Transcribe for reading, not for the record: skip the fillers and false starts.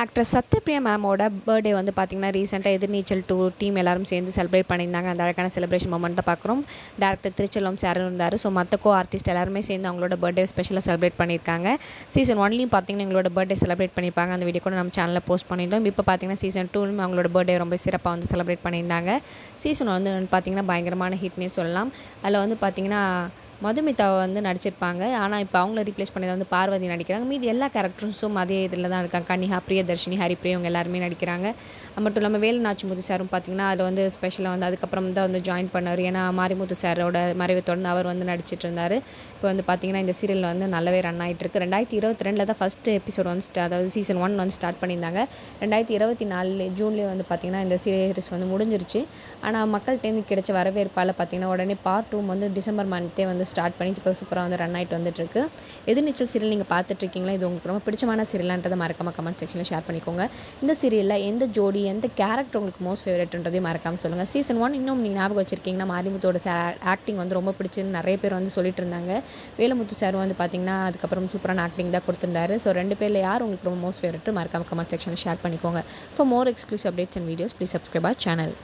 Actress Sathyapriya மேமோட birthday வந்து பார்த்திங்கன்னா ரீசெண்டாக எதிர்நீச்சல் 2 டீம் எல்லாரும் சேர்ந்து செலிப்ரேட் பண்ணியிருந்தாங்க. அந்த அழகான செலிப்ரேஷன் மொமெண்ட்டை பார்க்குறோம். டேரக்டர் திருச்செல்வம் சார் இருந்தார். ஸோ மற்ற ஆர்டிஸ்ட் எல்லாருமே சேர்ந்து அவங்களோட பர்த்டே ஸ்பெஷலாக செலிப்ரேட் பண்ணியிருக்காங்க. சீசன் 1லையும் பார்த்திங்கன்னா எங்களோட பர்த்டே செலிப்ரேட் பண்ணியிருப்பாங்க. அந்த வீடியோ கூட நம்ம சேனலில் போஸ்ட் பண்ணியிருந்தோம். இப்போ பார்த்திங்கன்னா சீசன் 2லும் அவங்களோட பர்த்டே ரொம்ப சிறப்பாக வந்து செலிப்ரேட் பண்ணியிருந்தாங்க. சீசன் வந்து பார்த்திங்கன்னா பயங்கரமான ஹிட்னே சொல்லலாம். அதில் வந்து பார்த்திங்கன்னா மதுமிதாவை வந்து நடிச்சிருப்பாங்க. ஆனால் இப்போ அவங்கள ரீப்ளேஸ் பண்ணி வந்து பார்வதி நடிக்கிறாங்க. மீதி எல்லா கேரக்டர்ஸும் அதே இதில் தான் இருக்காங்க. கனிஹா, பிரியதர்ஷினி, ஹரிப்ரியா இவங்க எல்லாருமே நடிக்கிறாங்க. அது மட்டும் இல்லாமல் வேலுநாச்சிமுத்து சாரும் பார்த்திங்கன்னா அதில் வந்து ஸ்பெஷலாக வந்து அதுக்கப்புறம் தான் வந்து ஜாயின் பண்ணார். ஏன்னா மாரிமுத்து சாரோட மறைவை தொடர்ந்து அவர் வந்து நடிச்சிட்டு இருந்தார். இப்போ வந்து பார்த்திங்கன்னா இந்த சீரியல் வந்து நல்லாவே ரன் ஆகிட்டு இருக்கு. 2022 தான் ஃபஸ்ட் எபிசோட் வந்து அதாவது சீசன் 1 வந்து ஸ்டார்ட் பண்ணியிருந்தாங்க. 2024 ஜூன்லேயே வந்து பார்த்திங்கன்னா இந்த சீரிஸ் வந்து முடிஞ்சிருச்சு. ஆனால் மக்கள்கிட்டேருந்து கிடைச்ச வரவேற்பால் பார்த்திங்கன்னா உடனே பார்ட் 2 வந்து டிசம்பர் மந்த்தே வந்து ஸ்டார்ட் பண்ணிட்டு இப்போ சூப்பராக வந்து ரன் ஆகிட்டு வந்துட்டுருக்கு. எதிர்நீச்சல் சீரியல் நீங்கள் பார்த்துட்ருக்கீங்களா? இது உங்களுக்கு ரொம்ப பிடிச்சமான சீரியலான்றதை மறக்காமல் கமெண்ட் செக்ஷனில் ஷேர் பண்ணிக்கோங்க. இந்த சீரியலில் எந்த ஜோடி எந்த கேரக்டர் உங்களுக்கு மோஸ்ட் ஃபேவரட்ன்றதையும் மறக்காமல் சொல்லுங்கள். சீசன் 1 இன்னும் நீங்கள் ஞாபகம் வச்சுருக்கீங்கன்னா மாரிமுத்தோட ஆக்டிங் வந்து ரொம்ப பிடிச்சிருந்து நிறைய பேர் வந்து சொல்லிட்டு இருந்தாங்க. வேலுமுத்து சார் வந்து பார்த்திங்கன்னா அதுக்கப்புறம் சூப்பரான ஆக்டிங் தான் கொடுத்துருந்தாரு. ஸோ 2 பேரில் யார் உங்களுக்கு ரொம்ப மோஸ்ட் ஃபேவரட் மறக்காமல் கமெண்ட் செக்ஷனில் ஷேர் பண்ணிக்கோங்க. For more exclusive updates and videos please subscribe our channel.